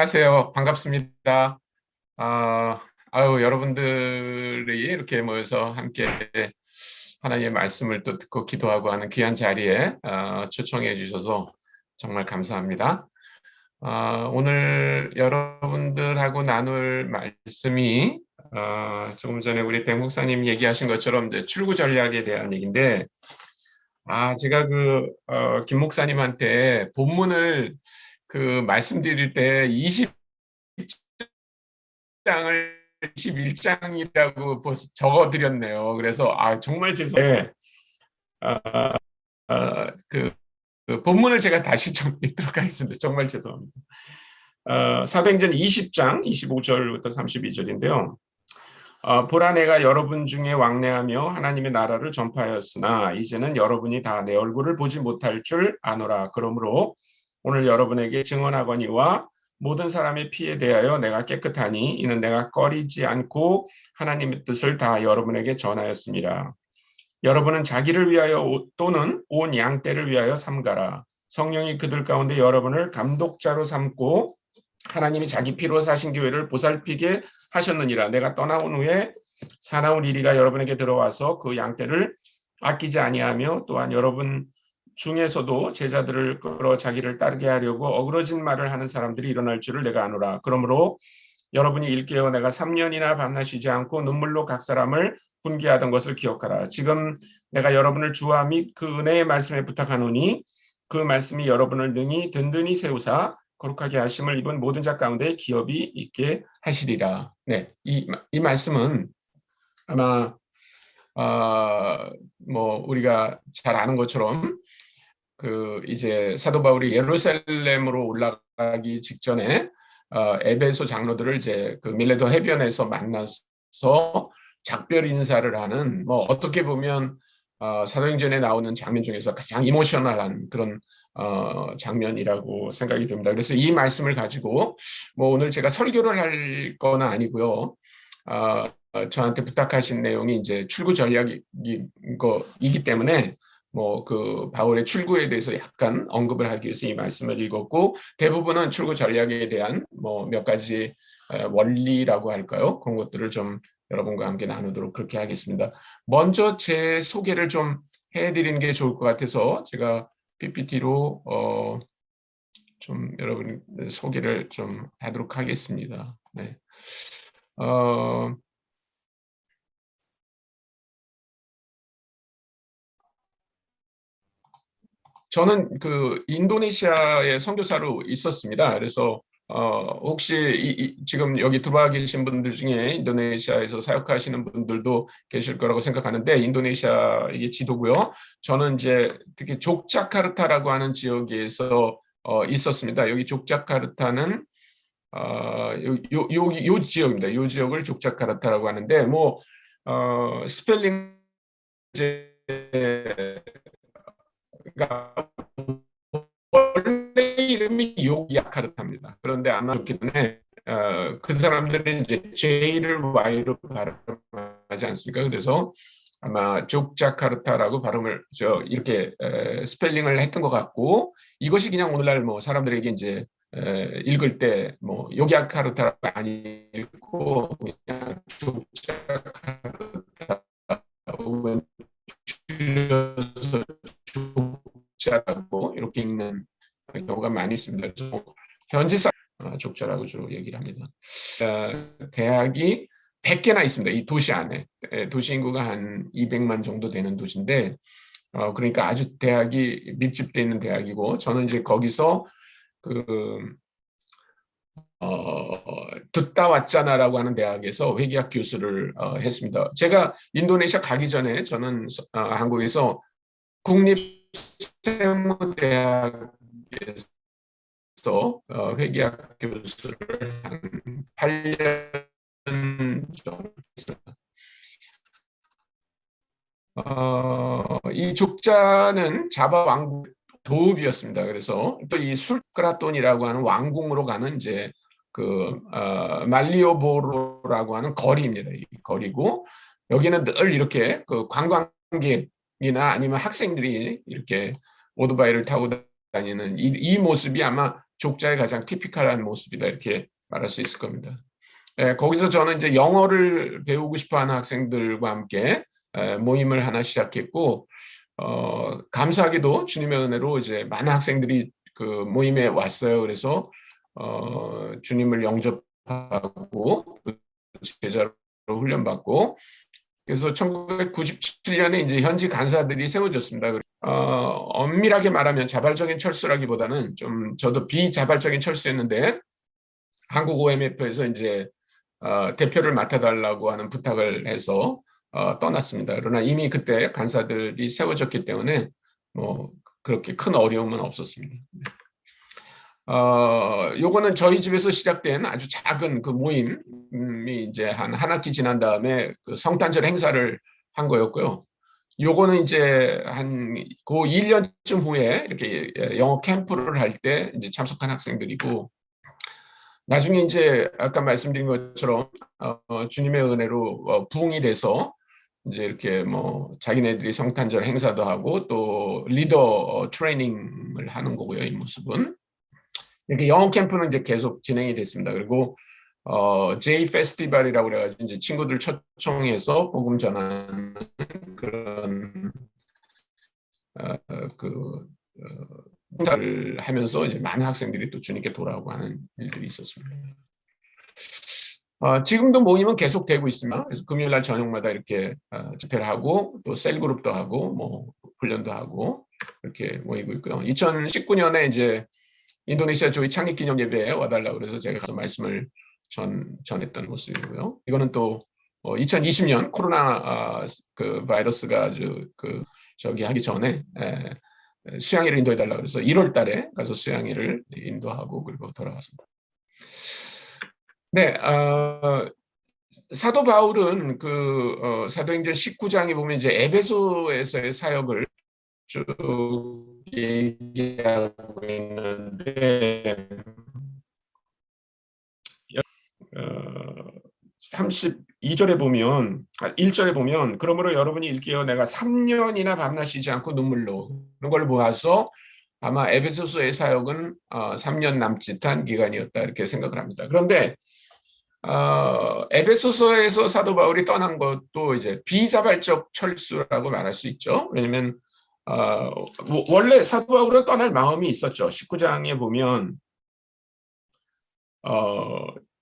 안녕하세요. 반갑습니다. 아, 여러분들이 이렇게 모여서 함께 하나님의 말씀을 또 듣고 기도하고 하는 귀한 자리에 초청해 주셔서 정말 감사합니다. 오늘 여러분들하고 나눌 말씀이 조금 전에 우리 백 목사님 얘기하신 것처럼 이제 출구 전략에 대한 얘기인데, 제가 김 목사님한테 본문을 말씀드릴 때 20장을 21장이라고 적어 드렸네요. 그래서 정말 죄송해요. 아, 그 본문을 제가 다시 좀 읽도록 하겠습니다. 정말 죄송합니다. 사도행전 20장 25절부터 32절인데요. 보라 내가 여러분 중에 왕래하며 하나님의 나라를 전파하였으나 이제는 여러분이 다 내 얼굴을 보지 못할 줄 아노라. 그러므로 오늘 여러분에게 증언하거니와 모든 사람의 피에 대하여 내가 깨끗하니 이는 내가 꺼리지 않고 하나님의 뜻을 다 여러분에게 전하였습니다. 여러분은 자기를 위하여 또는 온 양떼를 위하여 삼가라. 성령이 그들 가운데 여러분을 감독자로 삼고 하나님이 자기 피로 사신 교회를 보살피게 하셨느니라. 내가 떠나온 후에 사나운 이리가 여러분에게 들어와서 그 양떼를 아끼지 아니하며 또한 여러분 중에서도 제자들을 끌어 자기를 따르게 하려고 어그러진 말을 하는 사람들이 일어날 줄을 내가 아노라. 그러므로 여러분이 일깨어 내가 3년이나 밤낮 쉬지 않고 눈물로 각 사람을 훈계하던 것을 기억하라. 지금 내가 여러분을 주와 및 그 은혜의 말씀에 부탁하노니 그 말씀이 여러분을 능히 든든히 세우사 거룩하게 하심을 입은 모든 자 가운데 기업이 있게 하시리라. 네, 이 말씀은 아마 우리가 잘 아는 것처럼 이제 사도 바울이 예루살렘으로 올라가기 직전에 에베소 장로들을 이제 밀레도 해변에서 만나서 작별 인사를 하는, 어떻게 보면 사도행전에 나오는 장면 중에서 가장 이모셔널한 그런 장면이라고 생각이 듭니다. 그래서 이 말씀을 가지고 오늘 제가 설교를 할 건 아니고요. 저한테 부탁하신 내용이 이제 출구 전략이기 때문에 바울의 출구에 대해서 약간 언급을 하기 위해서 이 말씀을 읽었고, 대부분은 출구 전략에 대한 몇 가지 원리라고 할까요? 그런 것들을 좀 여러분과 함께 나누도록 그렇게 하겠습니다. 먼저 제 소개를 좀 해드리는 게 좋을 것 같아서 제가 PPT로 좀 여러분 소개를 좀 하도록 하겠습니다. 네. 저는 인도네시아에 선교사로 있었습니다. 그래서 혹시 지금 여기 들어와 계신 분들 중에 인도네시아에서 사역하시는 분들도 계실 거라고 생각하는데, 인도네시아의 지도고요. 저는 이제 특히 족자카르타라고 하는 지역에서 있었습니다. 여기 족자카르타는 요 지역입니다. 이 지역을 족자카르타라고 하는데, 스펠링 원래 이름이 요기야카르타입니다. 그런데 아마 그렇기 때문에 그 사람들은 이제 J를 Y로 발음하지 않습니까? 그래서 아마 족자카르타라고 발음을 이렇게 스펠링을 했던 것 같고, 이것이 그냥 오늘날 사람들에게 이제 읽을 때 요기야카르타라고 많이 읽고 그냥 족자카르타 줄여서 족자라고 이렇게 읽는 경우가 많이 있습니다. 그래서 현지 사람 족자라고 주로 얘기를 합니다. 대학이 100개나 있습니다. 이 도시 안에. 도시 인구가 한 200만 정도 되는 도시인데, 그러니까 아주 대학이 밀집되어 있는 대학이고, 저는 이제 거기서 듣다 왔잖아라고 하는 대학에서 회계학 교수를 했습니다. 제가 인도네시아 가기 전에 저는 한국에서 국립세무대학에서 회계학 교수를 한 8년 정도 했습니다. 이 족자는 자바 왕국 도읍이었습니다. 그래서 또 이 술크라톤이라고 하는 왕궁으로 가는 이제 말리오보로라고 하는 거리입니다. 이 거리고, 여기는 늘 이렇게 관광객이나 아니면 학생들이 이렇게 오토바이를 타고 다니는 이 모습이 아마 족자의 가장 티피컬한 모습이다 이렇게 말할 수 있을 겁니다. 거기서 저는 이제 영어를 배우고 싶어하는 학생들과 함께 모임을 하나 시작했고 감사하게도 주님의 은혜로 이제 많은 학생들이 그 모임에 왔어요. 그래서 주님을 영접하고 제자로 훈련받고 그래서 1997년에 이제 현지 간사들이 세워졌습니다. 엄밀하게 말하면 자발적인 철수라기보다는 좀 저도 비자발적인 철수였는데 한국 OMF에서 이제 대표를 맡아달라고 하는 부탁을 해서 떠났습니다. 그러나 이미 그때 간사들이 세워졌기 때문에 뭐 그렇게 큰 어려움은 없었습니다. 요거는 저희 집에서 시작된 아주 작은 그 모임이 이제 한 학기 지난 다음에 그 성탄절 행사를 한 거였고요. 요거는 이제 한 그 1년쯤 후에 이렇게 영어 캠프를 할 때 이제 참석한 학생들이고 나중에 이제 아까 말씀드린 것처럼 주님의 은혜로 부흥이 돼서 이제 이렇게 뭐 자기네들이 성탄절 행사도 하고 또 리더 트레이닝을 하는 거고요. 이 모습은 이렇게 영어 캠프는 이제 계속 진행이 됐습니다. 그리고 J 페스티벌이라고 그래가지고 이제 친구들 초청해서 복음 전하는 그런 행사를 하면서 이제 많은 학생들이 또 주님께 돌아오고 하는 일들이 있었습니다. 지금도 모임은 계속 되고 있으나 그래서 금요일날 저녁마다 이렇게 집회를 하고 또 셀그룹도 하고 뭐 훈련도 하고 이렇게 모이고 있고요. 2019년에 이제 인도네시아 조이 창립 기념 예배에 와달라고 그래서 제가 가서 말씀을 전했던 모습이고요. 이거는 또 2020년 코로나 그 바이러스가 아주 그 저기 하기 전에 수양회를 인도해달라고 그래서 1월 달에 가서 수양회를 인도하고 그리고 돌아왔습니다. 네, 사도 바울은 그 사도행전 19장에 보면 이제 에베소에서의 사역을 쭉 얘기하고 있는데 32절에 보면 1절에 보면 그러므로 여러분이 일깨어 내가 3년이나 밤낮 쉬지 않고 눈물로 그런 걸 보아서 아마 에베소서의 사역은 3년 남짓한 기간이었다 이렇게 생각을 합니다. 그런데 에베소서에서 사도 바울이 떠난 것도 이제 비자발적 철수라고 말할 수 있죠. 왜냐하면 원래 사도 바울은 떠날 마음이 있었죠. 19장에 보면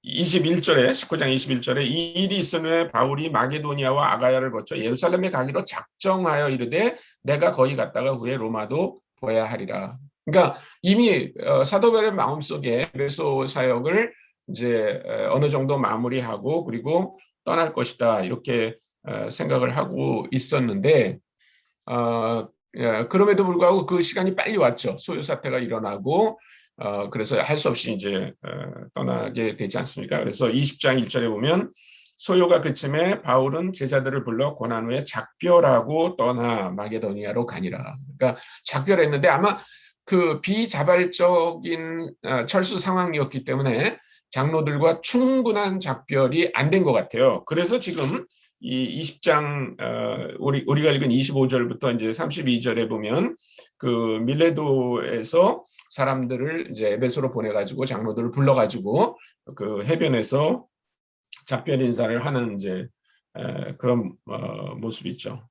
21절에 19장 21절에 이 일이 있은 후에 바울이 마게도니아와 아가야를 거쳐 예루살렘에 가기로 작정하여 이르되 내가 거기 갔다가 후에 로마도 보아야 하리라. 그러니까 이미 사도 바울의 마음속에 에베소 사역을 이제 어느 정도 마무리하고 그리고 떠날 것이다 이렇게 생각을 하고 있었는데 그럼에도 불구하고 그 시간이 빨리 왔죠. 소요 사태가 일어나고 그래서 할 수 없이 이제 떠나게 되지 않습니까? 그래서 20장 1절에 보면 소요가 그침에 바울은 제자들을 불러 고난 후에 작별하고 떠나 마게도니아로 가니라. 그러니까 작별했는데 아마 그 비자발적인 철수 상황이었기 때문에 장로들과 충분한 작별이 안 된 것 같아요. 그래서 지금 이 20장 우리가 읽은 25절부터 이제 32절에 보면 그 밀레도에서 사람들을 이제 에베소로 보내가지고 장로들을 불러가지고 그 해변에서 작별 인사를 하는 이제 그런 모습이 있죠.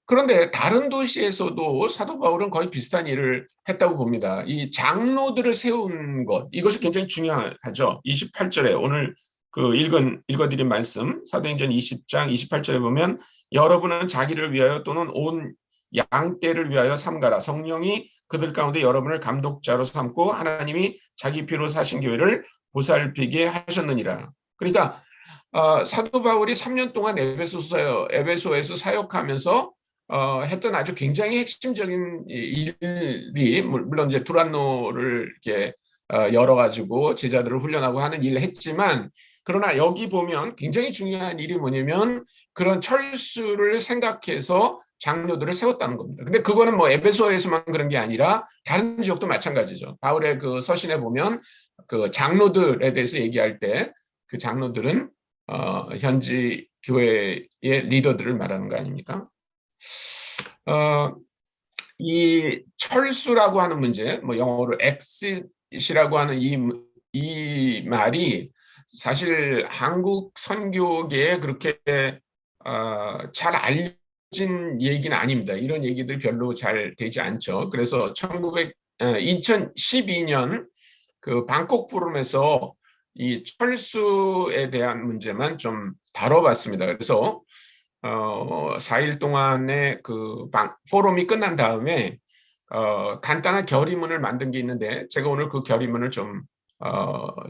그런데 다른 도시에서도 사도 바울은 거의 비슷한 일을 했다고 봅니다. 이 장로들을 세운 것 이것이 굉장히 중요하죠. 28절에 오늘 그 읽어드린 말씀 사도행전 20장 28절에 보면 여러분은 자기를 위하여 또는 온 양떼를 위하여 삼가라. 성령이 그들 가운데 여러분을 감독자로 삼고 하나님이 자기 피로 사신 교회를 보살피게 하셨느니라. 그러니까 사도 바울이 3년 동안 에베소에서 사역하면서 했던 아주 굉장히 핵심적인 일이 물론 이제 두란노를 이렇게 열어가지고 제자들을 훈련하고 하는 일을 했지만 그러나 여기 보면 굉장히 중요한 일이 뭐냐면 그런 철수를 생각해서 장로들을 세웠다는 겁니다. 근데 그거는 뭐 에베소에서만 그런 게 아니라 다른 지역도 마찬가지죠. 바울의 그 서신에 보면 그 장로들에 대해서 얘기할 때 그 장로들은 현지 교회의 리더들을 말하는 거 아닙니까? 이 철수라고 하는 문제, 뭐 영어로 exit이라고 하는 이 말이 사실 한국 선교계에 그렇게 잘 알려진 얘기는 아닙니다. 이런 얘기들 별로 잘 되지 않죠. 그래서 2012년 그 방콕 포럼에서 이 철수에 대한 문제만 좀 다뤄봤습니다. 그래서 4일 동안의 그 포럼이 끝난 다음에 간단한 결의문을 만든 게 있는데 제가 오늘 그 결의문을 좀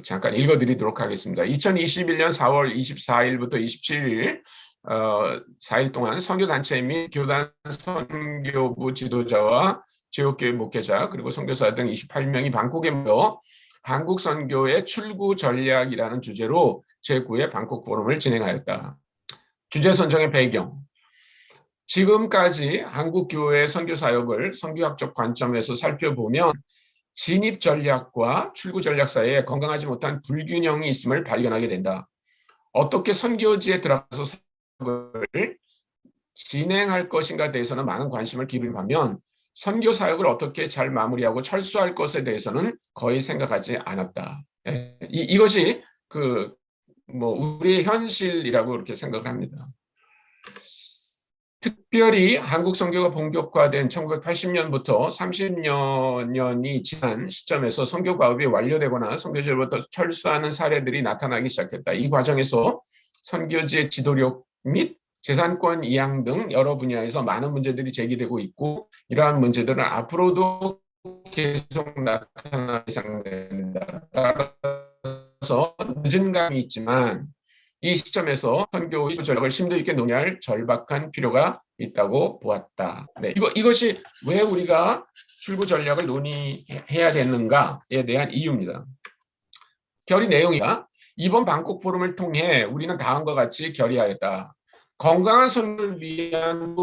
잠깐 읽어드리도록 하겠습니다. 2021년 4월 24일부터 27일 4일 동안 선교단체 및 교단 선교부 지도자와 지역교회 목회자 그리고 선교사 등 28명이 방콕에 모여 한국 선교의 출구 전략이라는 주제로 제9회 방콕 포럼을 진행하였다. 주제 선정의 배경. 지금까지 한국 교회의 선교 사역을 선교학적 관점에서 살펴보면 진입 전략과 출구 전략 사이에 건강하지 못한 불균형이 있음을 발견하게 된다. 어떻게 선교지에 들어가서 사역을 진행할 것인가에 대해서는 많은 관심을 기울인 반면 선교 사역을 어떻게 잘 마무리하고 철수할 것에 대해서는 거의 생각하지 않았다. 이것이 우리의 현실이라고 이렇게 생각을 합니다. 특별히 한국 선교가 본격화된 1980년부터 30년이 지난 시점에서 선교 과업이 완료되거나 선교지로부터 철수하는 사례들이 나타나기 시작했다. 이 과정에서 선교지의 지도력 및 재산권 이양 등 여러 분야에서 많은 문제들이 제기되고 있고 이러한 문제들은 앞으로도 계속 나타날 예상된다. 따라서 늦은 감이 있지만 이 시점에서 선교의 전략을 심도 있게 논의할 절박한 필요가 있다고 보았다. 네, 이것이 왜 우리가 출구 전략을 논의해야 되는가에 대한 이유입니다. 결의 내용이다. 이번 방콕 포럼을 통해 우리는 다음과 같이 결의하였다. 건강한 선교를 위한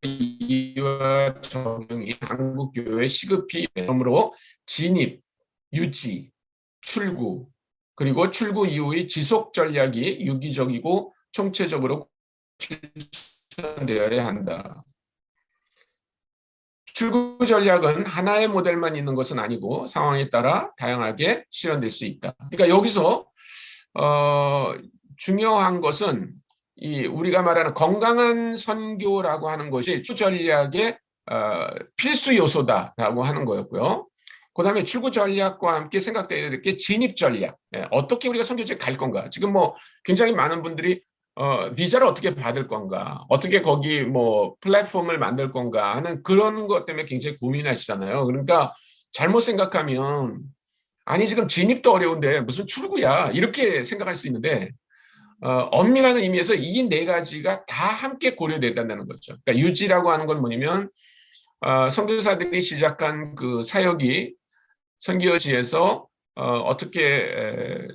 이와 적용이 한국 교회에 시급히 그러므로 진입, 유지, 출구 그리고 출구 이후의 지속 전략이 유기적이고 총체적으로 실천되어야 한다. 출구 전략은 하나의 모델만 있는 것은 아니고 상황에 따라 다양하게 실현될 수 있다. 그러니까 여기서 중요한 것은 우리가 말하는 건강한 선교라고 하는 것이 출구 전략의 필수 요소다라고 하는 거였고요. 그 다음에 출구 전략과 함께 생각돼야 될 게 진입 전략. 어떻게 우리가 선교지에 갈 건가. 지금 굉장히 많은 분들이 비자를 어떻게 받을 건가. 어떻게 거기 플랫폼을 만들 건가 하는 그런 것 때문에 굉장히 고민하시잖아요. 그러니까 잘못 생각하면 아니 지금 진입도 어려운데 무슨 출구야. 이렇게 생각할 수 있는데 엄밀한 의미에서 이 네 가지가 다 함께 고려된다는 거죠. 그러니까 유지라고 하는 건 뭐냐면 선교사들이 시작한 그 사역이 선교지에서 어떻게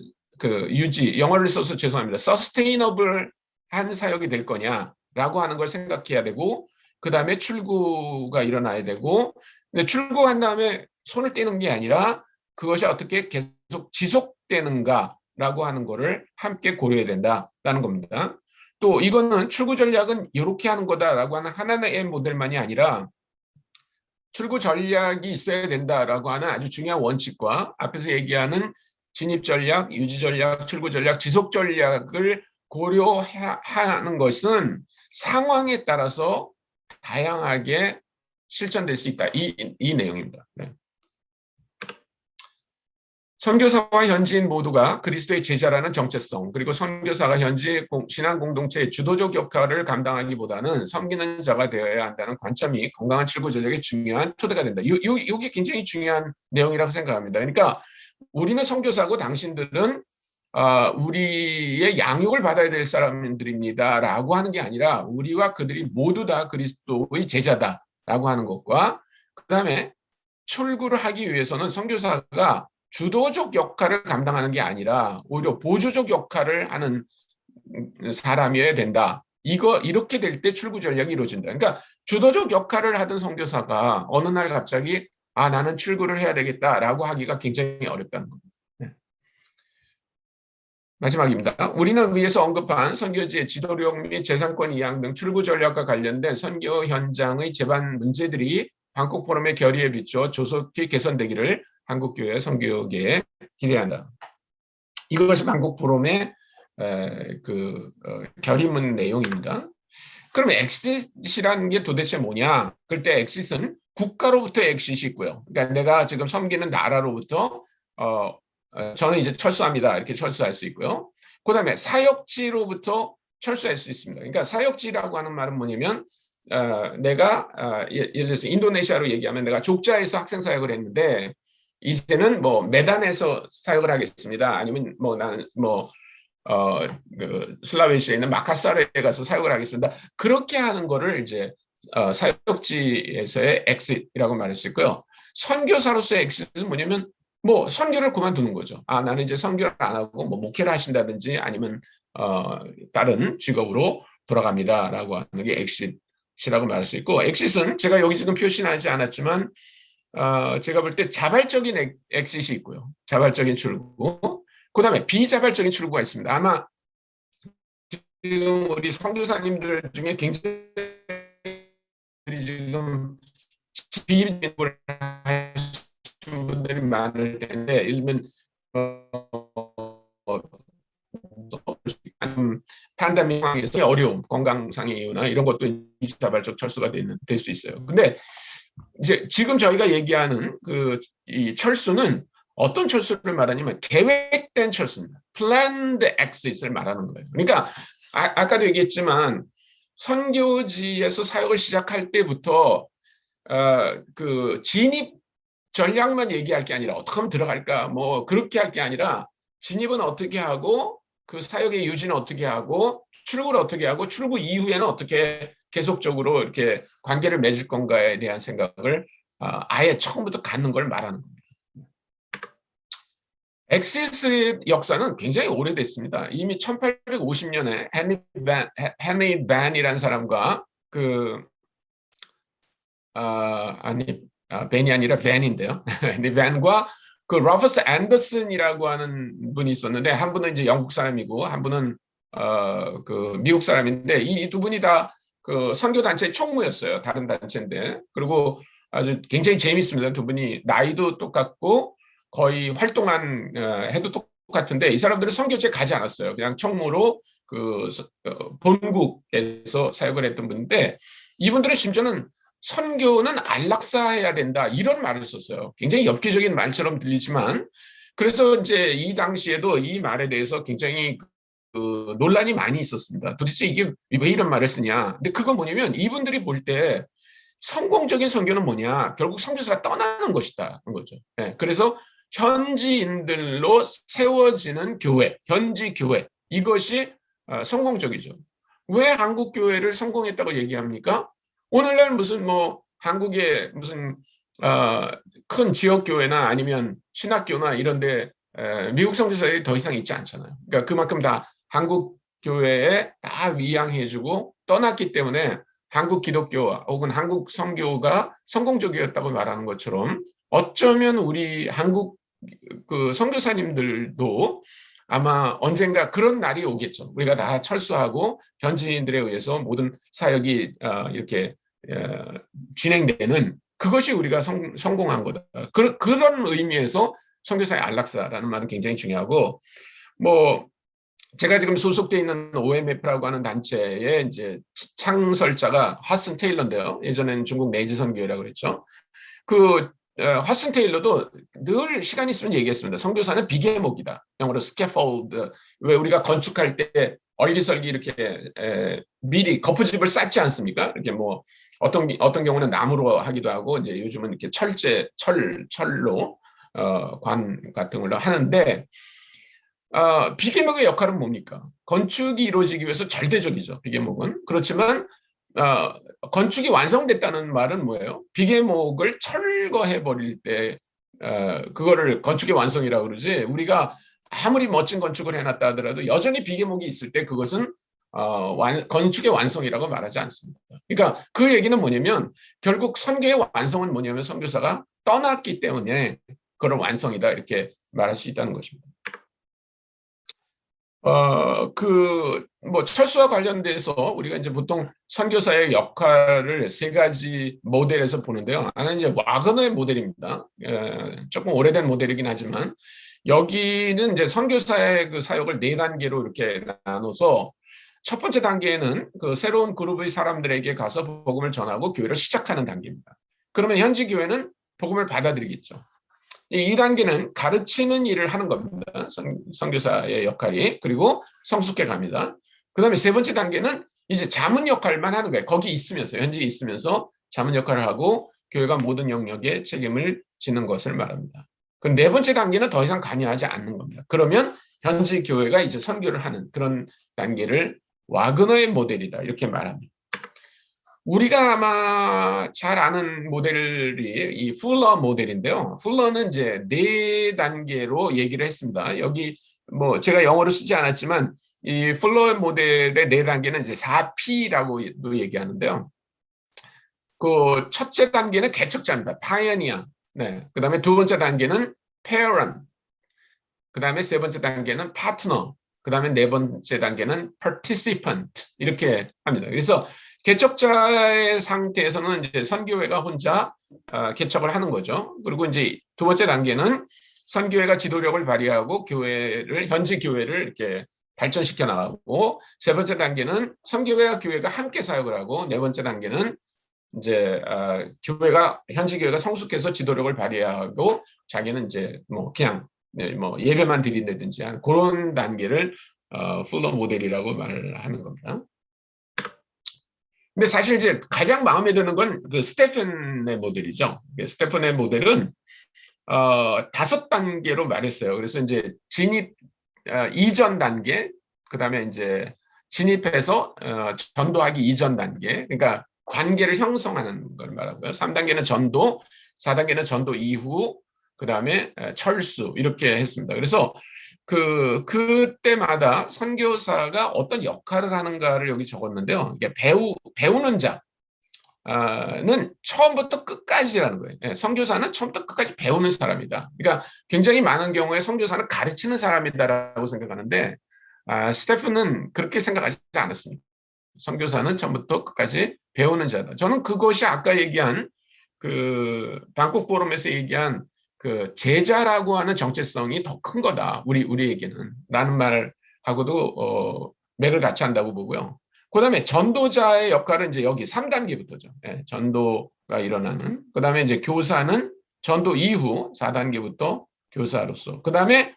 유지, 영어를 써서 죄송합니다. 서스테이너블한 사역이 될 거냐라고 하는 걸 생각해야 되고 그 다음에 출구가 일어나야 되고 근데 출구한 다음에 손을 떼는 게 아니라 그것이 어떻게 계속 지속되는가라고 하는 거를 함께 고려해야 된다라는 겁니다. 또 이거는 출구 전략은 이렇게 하는 거다라고 하는 하나의 모델만이 아니라 출구 전략이 있어야 된다라고 하는 아주 중요한 원칙과 앞에서 얘기하는 진입 전략, 유지 전략, 출구 전략, 지속 전략을 고려하는 것은 상황에 따라서 다양하게 실천될 수 있다. 이 내용입니다. 네. 선교사와 현지인 모두가 그리스도의 제자라는 정체성 그리고 선교사가 현지 신앙 공동체의 주도적 역할을 감당하기보다는 섬기는 자가 되어야 한다는 관점이 건강한 출구 전략의 중요한 토대가 된다. 이게 굉장히 중요한 내용이라고 생각합니다. 그러니까 우리는 선교사고 당신들은 우리의 양육을 받아야 될 사람들입니다라고 하는 게 아니라 우리와 그들이 모두 다 그리스도의 제자다라고 하는 것과 그 다음에 출구를 하기 위해서는 선교사가 주도적 역할을 감당하는 게 아니라 오히려 보조적 역할을 하는 사람이어야 된다. 이렇게 될 때 출구 전략이 이루어진다. 그러니까 주도적 역할을 하던 선교사가 어느 날 갑자기 나는 출구를 해야 되겠다라고 하기가 굉장히 어렵다는 겁니다. 마지막입니다. 우리는 위에서 언급한 선교지의 지도력 및 재산권 이양 등 출구 전략과 관련된 선교 현장의 재반 문제들이 방콕 포럼의 결의에 비추어 조속히 개선되기를 한국교회 선교계에 기대한다. 이것이 방콕 포럼의 결의문 내용입니다. 그러면 엑싯이라는 게 도대체 뭐냐? 그때 엑싯은 국가로부터 엑싯이 있고요. 그러니까 내가 지금 섬기는 나라로부터 저는 이제 철수합니다. 이렇게 철수할 수 있고요. 그다음에 사역지로부터 철수할 수 있습니다. 그러니까 사역지라고 하는 말은 뭐냐면 내가 예를 들어서 인도네시아로 얘기하면 내가 족자에서 학생 사역을 했는데 이제는 뭐 메단에서 사역을 하겠습니다. 아니면 뭐 나는 슬라베시에 있는 마카사르에 가서 사역을 하겠습니다. 그렇게 하는 거를 이제 사역지에서의 엑싯이라고 말할 수 있고요. 선교사로서의 엑싯은 뭐냐면 뭐 선교를 그만두는 거죠. 나는 이제 선교를 안 하고 뭐 목회를 하신다든지 아니면 다른 직업으로 돌아갑니다라고 하는 게 엑싯이라고 말할 수 있고, 엑싯은 제가 여기 지금 표시하지 않았지만 제가 볼 때 자발적인 엑싯이 있고요. 자발적인 출구. 그다음에 비자발적인 출구가 있습니다. 아마 지금 우리 선교사님들 중에 굉장히 지금 비인불 하시는 분들이 많을 텐데, 일면 판단믹 상황에서 어려움, 건강상의 이유나 이런 것도 비자발적 철수가 될 수 있어요. 근데 이제 지금 저희가 얘기하는 이 철수는 어떤 철수를 말하냐면 계획된 철수입니다. planned exit을 말하는 거예요. 그러니까 아까도 얘기했지만 선교지에서 사역을 시작할 때부터 그 진입 전략만 얘기할 게 아니라 어떻게 하면 들어갈까 뭐 그렇게 할 게 아니라 진입은 어떻게 하고 그 사역의 유지는 어떻게 하고 출구를 어떻게 하고 출구 이후에는 어떻게 계속적으로 이렇게 관계를 맺을 건가에 대한 생각을 아예 처음부터 갖는 걸 말하는 겁니다. 엑시스의 역사는 굉장히 오래됐습니다. 이미 1850년에 헨리 반이라는 사람과 벤이 아니라 밴인데요. 헨리 반과 그 로버트 앤더슨이라고 하는 분이 있었는데 한 분은 이제 영국 사람이고 한 분은 그 미국 사람인데 이 두 분이 다 그 선교 단체 총무였어요. 다른 단체인데 그리고 아주 굉장히 재미있습니다. 두 분이 나이도 똑같고 거의 활동한 해도 똑같은데 이 사람들은 선교지에 가지 않았어요. 그냥 총무로 그 본국에서 사역을 했던 분인데 이분들은 심지어는 선교는 안락사해야 된다 이런 말을 썼어요. 굉장히 엽기적인 말처럼 들리지만 그래서 이제 이 당시에도 이 말에 대해서 굉장히 논란이 많이 있었습니다. 도대체 이게 왜 이런 말을 쓰냐? 근데 그건 뭐냐면 이분들이 볼 때 성공적인 선교는 뭐냐? 결국 선교사가 떠나는 것이다. 거죠. 네, 그래서 현지인들로 세워지는 교회, 현지 교회 이것이 성공적이죠. 왜 한국 교회를 성공했다고 얘기합니까? 오늘날 무슨 뭐 한국의 무슨 큰 지역 교회나 아니면 신학교나 이런데 미국 선교사들이 더 이상 있지 않잖아요. 그러니까 그만큼 다 한국 교회에 다 위양해주고 떠났기 때문에 한국 기독교 혹은 한국 선교가 성공적이었다고 말하는 것처럼 어쩌면 우리 한국 그 선교사님들도 아마 언젠가 그런 날이 오겠죠. 우리가 다 철수하고 현지인들에 의해서 모든 사역이 이렇게 진행되는 그것이 우리가 성공한 거다. 그런 의미에서 선교사의 안락사라는 말은 굉장히 중요하고 뭐 제가 지금 소속돼 있는 OMF라고 하는 단체의 이제 창설자가 하슨 테일러인데요. 예전에는 중국 내지 선교회라고 그랬죠. 그 하슨 테일러도 늘 시간 있으면 얘기했습니다. 선교사는 비계목이다. 영어로 scaffold. 왜 우리가 건축할 때 얼기설기 이렇게 미리 거푸집을 쌓지 않습니까? 이렇게 뭐 어떤 경우는 나무로 하기도 하고 이제 요즘은 이렇게 철로 관 같은 걸로 하는데 비계목의 역할은 뭡니까? 건축이 이루어지기 위해서 절대적이죠. 비계목은. 그렇지만 건축이 완성됐다는 말은 뭐예요? 비계목을 철거해 버릴 때 그거를 건축의 완성이라고 그러지 우리가 아무리 멋진 건축을 해놨다 하더라도 여전히 비계목이 있을 때 그것은 건축의 완성이라고 말하지 않습니다. 그러니까 그 얘기는 뭐냐면 결국 선교의 완성은 뭐냐면 선교사가 떠났기 때문에 그런 완성이다 이렇게 말할 수 있다는 것입니다. 뭐 철수와 관련돼서 우리가 이제 보통 선교사의 역할을 세 가지 모델에서 보는데요. 하나는 이제 와그너의 모델입니다. 조금 오래된 모델이긴 하지만 여기는 이제 선교사의 그 사역을 네 단계로 이렇게 나눠서 첫 번째 단계는 그 새로운 그룹의 사람들에게 가서 복음을 전하고 교회를 시작하는 단계입니다. 그러면 현지 교회는 복음을 받아들이겠죠. 이 단계는 가르치는 일을 하는 겁니다. 선교사의 역할이. 그리고 성숙해 갑니다. 그 다음에 세 번째 단계는 이제 자문 역할만 하는 거예요. 거기 있으면서, 현지에 있으면서 자문 역할을 하고 교회가 모든 영역에 책임을 지는 것을 말합니다. 그 네 번째 단계는 더 이상 관여하지 않는 겁니다. 그러면 현지 교회가 이제 선교를 하는 그런 단계를 와그너의 모델이다. 이렇게 말합니다. 우리가 아마 잘 아는 모델이 이 풀러 모델인데요. 풀러는 이제 네 단계로 얘기를 했습니다. 여기 뭐 제가 영어로 쓰지 않았지만 이 풀러 모델의 네 단계는 이제 4P라고도 얘기하는데요. 그 첫째 단계는 개척자입니다. 파이어니어. 네. 그다음에 두 번째 단계는 parent. 그다음에 세 번째 단계는 파트너. 그다음에 네 번째 단계는 participant. 이렇게 합니다. 그래서 개척자의 상태에서는 이제 선교회가 혼자 개척을 하는 거죠. 그리고 이제 두 번째 단계는 선교회가 지도력을 발휘하고 교회를 현지 교회를 이렇게 발전시켜 나가고 세 번째 단계는 선교회와 교회가 함께 사역을 하고 네 번째 단계는 이제 교회가 현지 교회가 성숙해서 지도력을 발휘하고 자기는 이제 뭐 그냥 뭐 예배만 드린다든지 그런 단계를 풀러 모델이라고 말하는 겁니다. 근데 사실 이제 가장 마음에 드는 건 그 스테판의 모델이죠. 스테판의 모델은 5단계로 말했어요. 그래서 이제 진입 이전 단계, 그다음에 이제 진입해서 전도하기 이전 단계, 그러니까 관계를 형성하는 걸 말하고요. 3단계는 전도, 4단계는 전도 이후, 그다음에 철수 이렇게 했습니다. 그래서 그때마다 선교사가 어떤 역할을 하는가를 여기 적었는데요. 이게 배우는 자는 처음부터 끝까지라는 거예요. 선교사는 처음부터 끝까지 배우는 사람이다. 그러니까 굉장히 많은 경우에 선교사는 가르치는 사람이다라고 생각하는데 스테프는 그렇게 생각하지 않았습니다. 선교사는 처음부터 끝까지 배우는 자다. 저는 그것이 아까 얘기한 그 방콕 포럼에서 얘기한 그 제자라고 하는 정체성이 더 큰 거다. 우리에게는 라는 말하고도 맥을 같이 한다고 보고요. 그다음에 전도자의 역할은 이제 여기 3단계부터죠. 전도가 일어나는. 그다음에 이제 교사는 전도 이후 4단계부터 교사로서. 그다음에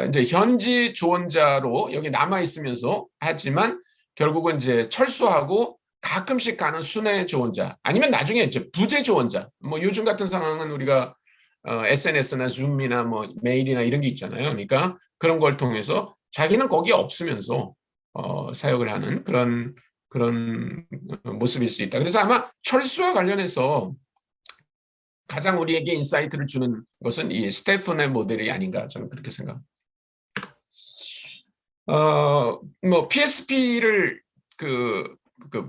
이제 현지 조언자로 여기 남아 있으면서 하지만 결국은 이제 철수하고 가끔씩 가는 순회 조언자 아니면 나중에 이제 부재 조언자. 뭐 요즘 같은 상황은 우리가 SNS나 줌이나 뭐 메일이나 이런 게 있잖아요. 그러니까 그런 걸 통해서 자기는 거기 없으면서 사역을 하는 그런 모습일 수 있다. 그래서 아마 철수와 관련해서 가장 우리에게 인사이트를 주는 것은 이 스테판의 모델이 아닌가 저는 그렇게 생각합니다. 뭐 PSP를 그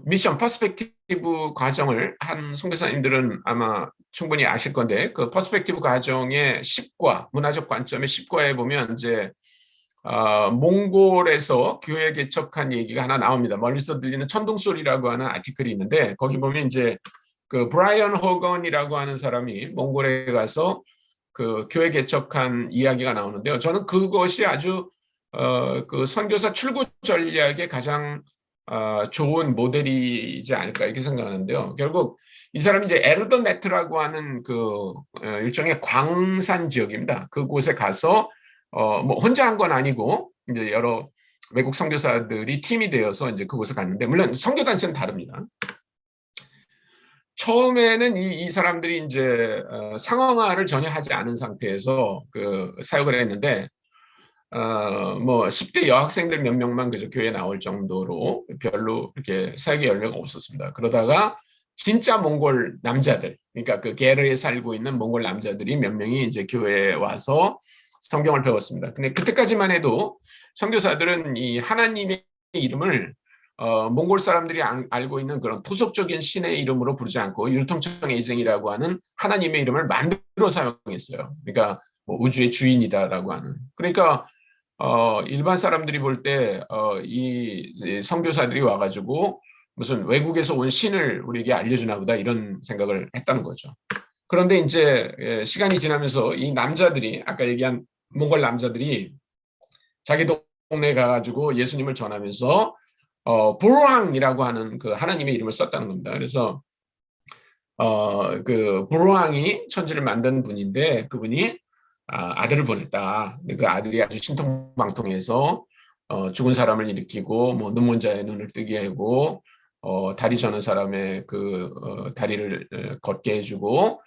미션 퍼스펙티브 과정을 한 선교사님들은 아마 충분히 아실 건데 그 퍼스펙티브 과정의 10과 문화적 관점의 10과에 보면 이제 몽골에서 교회 개척한 얘기가 하나 나옵니다. 멀리서 들리는 천둥 소리라고 하는 아티클이 있는데 거기 보면 이제 그 브라이언 호건이라고 하는 사람이 몽골에 가서 그 교회 개척한 이야기가 나오는데요. 저는 그것이 아주 그 선교사 출구 전략의 가장 좋은 모델이지 않을까 이렇게 생각하는데요. 결국 이 사람이 이제 에르더네트라고 하는 그 일종의 광산 지역입니다. 그곳에 가서 뭐 혼자 한 건 아니고 이제 여러 외국 선교사들이 팀이 되어서 이제 그곳에 갔는데 물론 선교 단체는 다릅니다. 처음에는 이 사람들이 이제 상황화를 전혀 하지 않은 상태에서 그 사역을 했는데 뭐 10대 여학생들 몇 명만 그저 교회에 나올 정도로 별로 이렇게 사역의 열매가 없었습니다. 그러다가 진짜 몽골 남자들, 그러니까 그 게르에 살고 있는 몽골 남자들이 몇 명이 이제 교회에 와서 성경을 배웠습니다. 근데 그때까지만 해도 선교사들은 이 하나님의 이름을 몽골 사람들이 알고 있는 그런 토속적인 신의 이름으로 부르지 않고 율통청 에이쟁이라고 하는 하나님의 이름을 만들어 사용했어요. 그러니까 뭐 우주의 주인이다라고 하는. 그러니까 일반 사람들이 볼 때 이 선교사들이 와가지고 무슨 외국에서 온 신을 우리에게 알려주나 보다 이런 생각을 했다는 거죠. 그런데 이제 시간이 지나면서 이 남자들이 아까 얘기한 몽골 남자들이 자기 동네에 가가지고 예수님을 전하면서 브로항이라고 하는 그 하나님의 이름을 썼다는 겁니다. 그래서 그 브로항이 천지를 만든 분인데 그분이 아들을 보냈다. 그 아들이 아주 신통방통해서 죽은 사람을 일으키고 뭐 눈먼 자의 눈을 뜨게 하고 다리 저는 사람의 그 다리를 걷게 해주고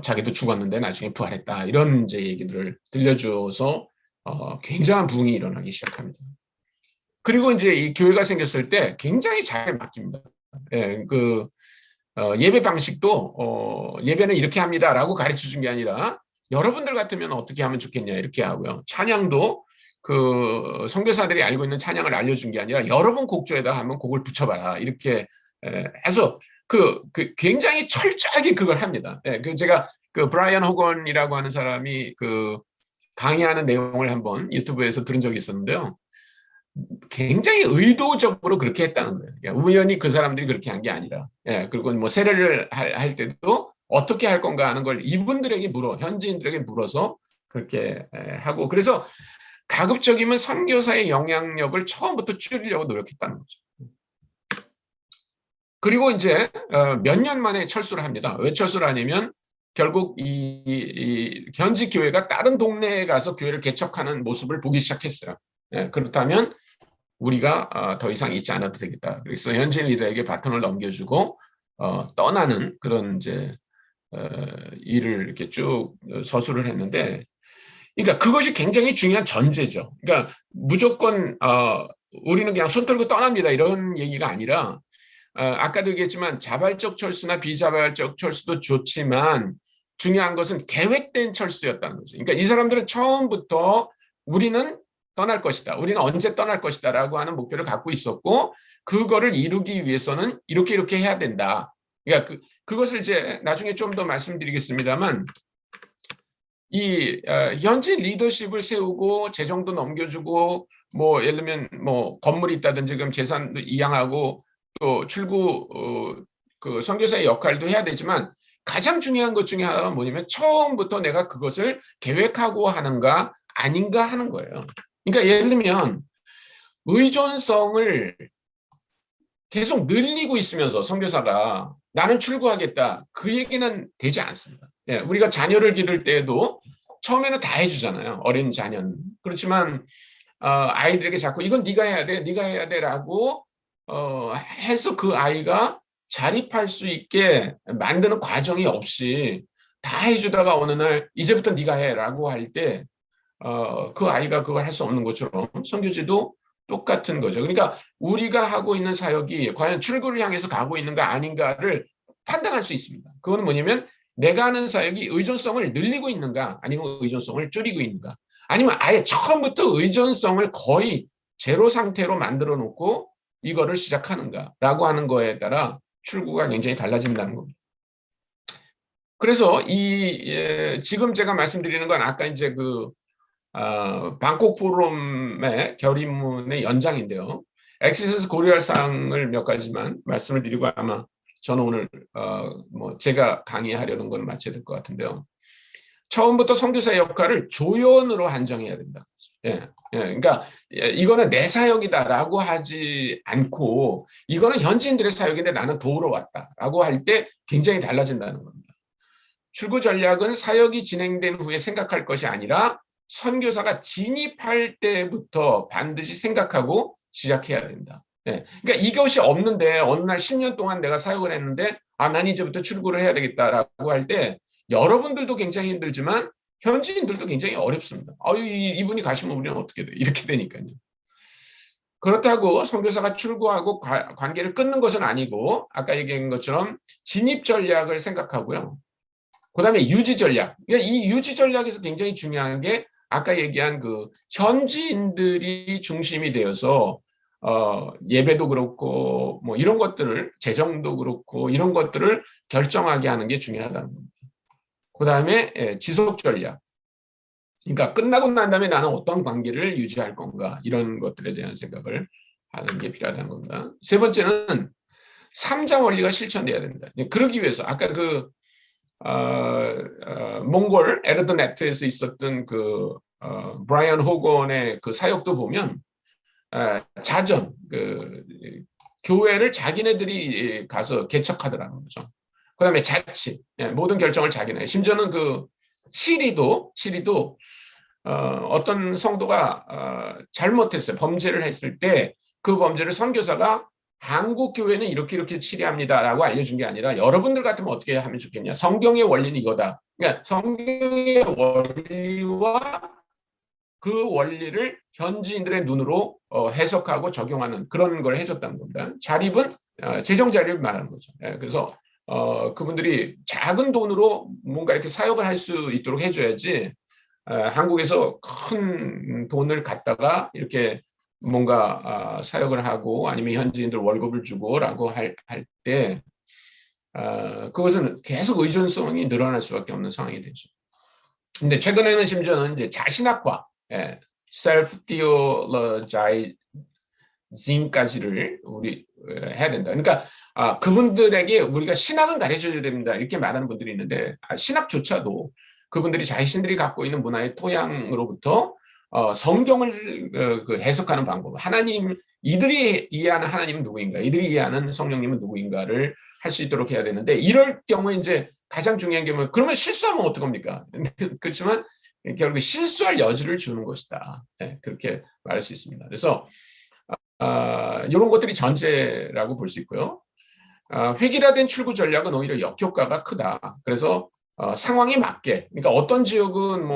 자기도 죽었는데 나중에 부활했다. 이런 이제 얘기들을 들려줘서 굉장한 부흥이 일어나기 시작합니다. 그리고 이제 이 교회가 생겼을 때 굉장히 잘 바뀝니다. 예, 그 예배 방식도 예배는 이렇게 합니다라고 가르쳐 준 게 아니라 여러분들 같으면 어떻게 하면 좋겠냐 이렇게 하고요. 찬양도 그 선교사들이 알고 있는 찬양을 알려준 게 아니라 여러분 곡조에다 한번 곡을 붙여봐라 이렇게 해서 그 굉장히 철저하게 그걸 합니다. 그 제가 그 브라이언 호건이라고 하는 사람이 그 강의하는 내용을 한번 유튜브에서 들은 적이 있었는데요. 굉장히 의도적으로 그렇게 했다는 거예요. 그러니까 우연히 그 사람들이 그렇게 한 게 아니라, 그리고 뭐 세례를 할 때도 어떻게 할 건가 하는 걸 이분들에게 현지인들에게 물어서 그렇게 하고, 그래서 가급적이면 선교사의 영향력을 처음부터 줄이려고 노력했다는 거죠. 그리고 이제 몇 년 만에 철수를 합니다. 왜 철수를 하냐면 결국 이 현지 교회가 다른 동네에 가서 교회를 개척하는 모습을 보기 시작했어요. 그렇다면 우리가 더 이상 있지 않아도 되겠다. 그래서 현지인 리더에게 바톤을 넘겨주고 떠나는 그런 이제 일을 이렇게 쭉 서술을 했는데, 그러니까 그것이 굉장히 중요한 전제죠. 그러니까 무조건 우리는 그냥 손 털고 떠납니다 이런 얘기가 아니라 아까도 얘기했지만 자발적 철수나 비자발적 철수도 좋지만 중요한 것은 계획된 철수였다는 거죠. 그러니까 이 사람들은 처음부터 우리는 떠날 것이다. 우리는 언제 떠날 것이다 라고 하는 목표를 갖고 있었고 그거를 이루기 위해서는 이렇게 해야 된다. 그러니까 그것을 이제 나중에 좀 더 말씀드리겠습니다만 이 현지 리더십을 세우고 재정도 넘겨주고 뭐 예를 들면 뭐 건물이 있다든지 그럼 재산도 이양하고 또 출구 그 선교사의 역할도 해야 되지만 가장 중요한 것 중에 하나가 뭐냐면 처음부터 내가 그것을 계획하고 하는가 아닌가 하는 거예요. 그러니까 예를 들면 의존성을 계속 늘리고 있으면서 선교사가 나는 출구하겠다 그 얘기는 되지 않습니다. 우리가 자녀를 기를 때에도 처음에는 다 해주잖아요. 어린 자녀는. 그렇지만 아이들에게 자꾸 이건 네가 해야 돼, 네가 해야 돼라고 해서 그 아이가 자립할 수 있게 만드는 과정이 없이 다 해주다가 어느 날 이제부터 네가 해라고 할 때 그 아이가 그걸 할 수 없는 것처럼 선교지도 똑같은 거죠. 그러니까 우리가 하고 있는 사역이 과연 출구를 향해서 가고 있는가 아닌가를 판단할 수 있습니다. 그거는 뭐냐면 내가 하는 사역이 의존성을 늘리고 있는가 아니면 의존성을 줄이고 있는가 아니면 아예 처음부터 의존성을 거의 제로 상태로 만들어 놓고 이거를 시작하는가라고 하는 거에 따라 출구가 굉장히 달라진다는 겁니다. 그래서 지금 제가 말씀드리는 건 아까 이제 그 방콕 포럼의 결의문의 연장인데요. 엑세스 고려할 사항을 몇 가지만 말씀을 드리고 아마 저는 오늘 뭐 제가 강의하려는 건 마쳐야 될 것 같은데요. 처음부터 선교사의 역할을 조연으로 한정해야 된다. 그러니까 이거는 내 사역이다라고 하지 않고 이거는 현지인들의 사역인데 나는 도우러 왔다라고 할 때 굉장히 달라진다는 겁니다. 출구 전략은 사역이 진행된 후에 생각할 것이 아니라 선교사가 진입할 때부터 반드시 생각하고 시작해야 된다. 그러니까 이것이 없는데 어느 날 10년 동안 내가 사역을 했는데 난 이제부터 출구를 해야 되겠다라고 할 때 여러분들도 굉장히 힘들지만 현지인들도 굉장히 어렵습니다. 이분이 가시면 우리는 어떻게 돼? 이렇게 되니까요. 그렇다고 선교사가 출구하고 관계를 끊는 것은 아니고 아까 얘기한 것처럼 진입 전략을 생각하고요. 그다음에 유지 전략. 그러니까 이 유지 전략에서 굉장히 중요한 게 아까 얘기한 그 현지인들이 중심이 되어서 예배도 그렇고 뭐 이런 것들을 재정도 그렇고 이런 것들을 결정하게 하는 게 중요하다는 겁니다. 그다음에 지속 전략. 그러니까 끝나고 난 다음에 나는 어떤 관계를 유지할 건가 이런 것들에 대한 생각을 하는 게 필요하다는 겁니다. 세 번째는 삼자 원리가 실천돼야 된다. 그러기 위해서 아까 그 몽골 에르드네트에서 있었던 그 브라이언 호건의 그 사역도 보면 자전 그 교회를 자기네들이 가서 개척하더라는 거죠. 그다음에 자치 모든 결정을 자기네. 심지어는 그 치리도 어떤 성도가 잘못했어요. 범죄를 했을 때 그 범죄를 선교사가 한국 교회는 이렇게 치리합니다라고 알려준 게 아니라 여러분들 같으면 어떻게 하면 좋겠냐. 성경의 원리는 이거다. 그러니까 성경의 원리와 그 원리를 현지인들의 눈으로 해석하고 적용하는 그런 걸 해줬다는 겁니다. 자립은 재정 자립을 말하는 거죠. 그래서 그분들이 작은 돈으로 뭔가 이렇게 사역을 할 수 있도록 해줘야지 한국에서 큰 돈을 갖다가 이렇게 뭔가 사역을 하고 아니면 현지인들 월급을 주고라고 할 때 그것은 계속 의존성이 늘어날 수밖에 없는 상황이 되죠. 근데 최근에는 심지어는 이제 자신학과, self theologizing까지를 우리 해야 된다. 그러니까 그분들에게 우리가 신학은 가르쳐줘야 됩니다. 이렇게 말하는 분들이 있는데 신학조차도 그분들이 자신들이 갖고 있는 문화의 토양으로부터 성경을 그 해석하는 방법, 하나님 이들이 이해하는 하나님은 누구인가, 이들이 이해하는 성령님은 누구인가를 할 수 있도록 해야 되는데 이럴 경우에 이제 가장 중요한 게 뭐냐면 그러면 실수하면 어떡합니까? 그렇지만 결국 실수할 여지를 주는 것이다. 그렇게 말할 수 있습니다. 그래서 이런 것들이 전제라고 볼 수 있고요. 획일화된 출구 전략은 오히려 역효과가 크다. 그래서 상황에 맞게, 그러니까 어떤 지역은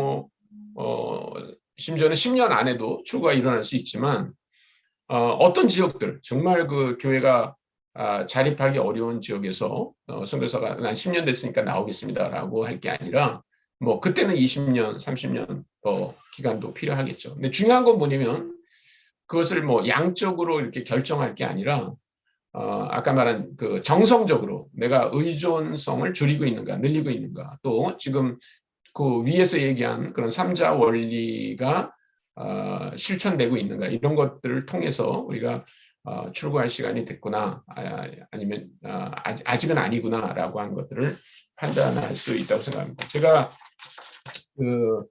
심지어는 10년 안에도 출구가 일어날 수 있지만 어떤 지역들 정말 그 교회가 자립하기 어려운 지역에서 선교사가 난 10년 됐으니까 나오겠습니다라고 할 게 아니라 뭐 그때는 20년, 30년 더 기간도 필요하겠죠. 근데 중요한 건 뭐냐면 그것을 뭐 양적으로 이렇게 결정할 게 아니라 아까 말한 그 정성적으로 내가 의존성을 줄이고 있는가, 늘리고 있는가, 또 지금 그 위에서 얘기한 그런 삼자 원리가 실천되고 있는가 이런 것들을 통해서 우리가 출구할 시간이 됐구나 아니면 아직은 아니구나라고 하는 것들을 판단할 수 있다고 생각합니다. 제가 그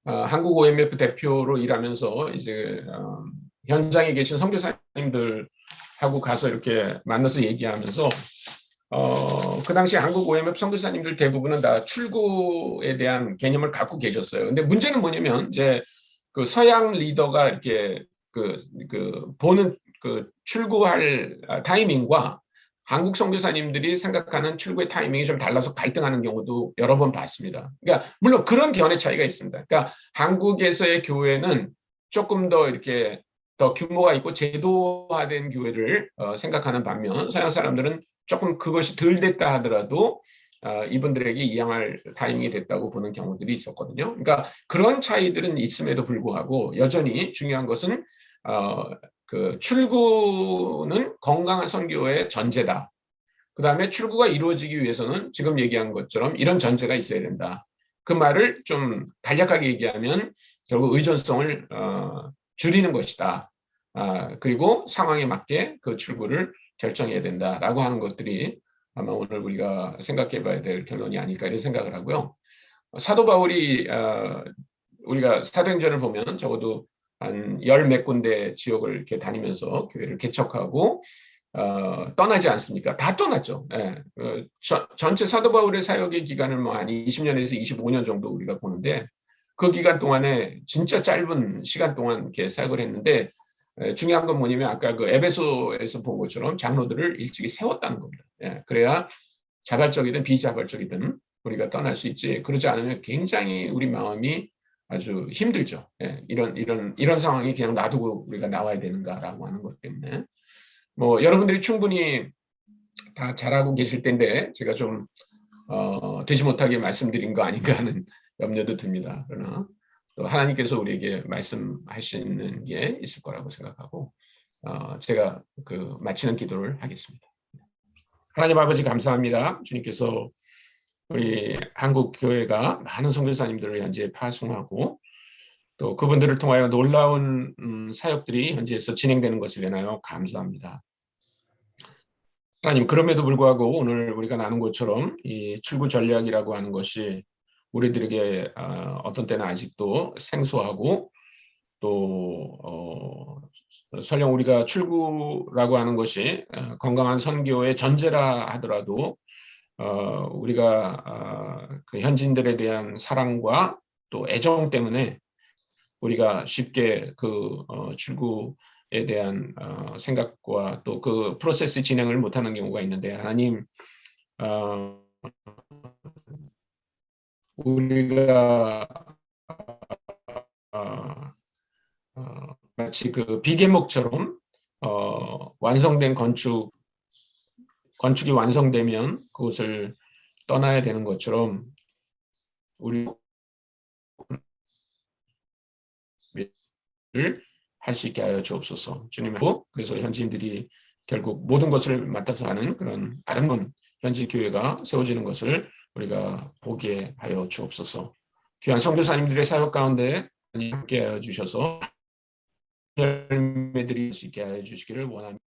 한국 OMF 대표로 일하면서 이제 현장에 계신 선교사님들하고 가서 이렇게 만나서 얘기하면서 그 당시 한국 OMF 선교사님들 대부분은 다 출구에 대한 개념을 갖고 계셨어요. 근데 문제는 뭐냐면 이제 그 서양 리더가 이렇게 보는 그 출구할 타이밍과 한국 선교사님들이 생각하는 출구의 타이밍이 좀 달라서 갈등하는 경우도 여러 번 봤습니다. 그러니까 물론 그런 견해 차이가 있습니다. 그러니까 한국에서의 교회는 조금 더 이렇게 더 규모가 있고 제도화된 교회를 생각하는 반면 서양 사람들은 조금 그것이 덜 됐다 하더라도 이분들에게 이양할 타이밍이 됐다고 보는 경우들이 있었거든요. 그러니까 그런 차이들은 있음에도 불구하고 여전히 중요한 것은 그 출구는 건강한 선교의 전제다. 그 다음에 출구가 이루어지기 위해서는 지금 얘기한 것처럼 이런 전제가 있어야 된다. 그 말을 좀 간략하게 얘기하면 결국 의존성을 줄이는 것이다. 그리고 상황에 맞게 그 출구를 결정해야 된다라고 하는 것들이 아마 오늘 우리가 생각해 봐야 될 결론이 아닐까 이런 생각을 하고요. 사도 바울이 우리가 사도행전을 보면 적어도 한 열 몇 군데 지역을 이렇게 다니면서 교회를 개척하고 떠나지 않습니까? 다 떠났죠. 전체 사도 바울의 사역의 기간을 뭐 한 20년에서 25년 정도 우리가 보는데 그 기간 동안에 진짜 짧은 시간 동안 이렇게 사역을 했는데 중요한 건 뭐냐면 아까 그 에베소에서 본 것처럼 장로들을 일찍이 세웠다는 겁니다. 그래야 자발적이든 비자발적이든 우리가 떠날 수 있지. 그러지 않으면 굉장히 우리 마음이 아주 힘들죠. 이런 상황이 그냥 놔두고 우리가 나와야 되는가라고 하는 것 때문에 뭐 여러분들이 충분히 다 잘하고 계실 텐데 제가 좀 되지 못하게 말씀드린 거 아닌가 하는 염려도 듭니다. 그러나 또 하나님께서 우리에게 말씀하시는 게 있을 거라고 생각하고 제가 그 마치는 기도를 하겠습니다. 하나님 아버지 감사합니다. 주님께서 우리 한국 교회가 많은 선교사님들을 현재 파송하고 또 그분들을 통하여 놀라운 사역들이 현지에서 진행되는 것을 인하여 감사합니다. 하나님, 그럼에도 불구하고 오늘 우리가 나눈 것처럼 이 출구 전략이라고 하는 것이 우리들에게 어떤 때는 아직도 생소하고 또 설령 우리가 출구라고 하는 것이 건강한 선교의 전제라 하더라도 우리가 그 현지인들에 대한 사랑과 또 애정 때문에 우리가 쉽게 그 출구에 대한 생각과 또 그 프로세스 진행을 못하는 경우가 있는데, 하나님, 우리가 마치 그 비계목처럼 완성된 건축이 완성되면 그것을 떠나야 되는 것처럼 우리 할 수 있게 하여 주옵소서. 주님하고 그래서 현지인들이 결국 모든 것을 맡아서 하는 그런 아름다운 현지 교회가 세워지는 것을 우리가 보게 하여 주옵소서. 귀한 선교사님들의 사역 가운데 함께 하여 주셔서 열매들이 수 있게 하여 주시기를 원합니다.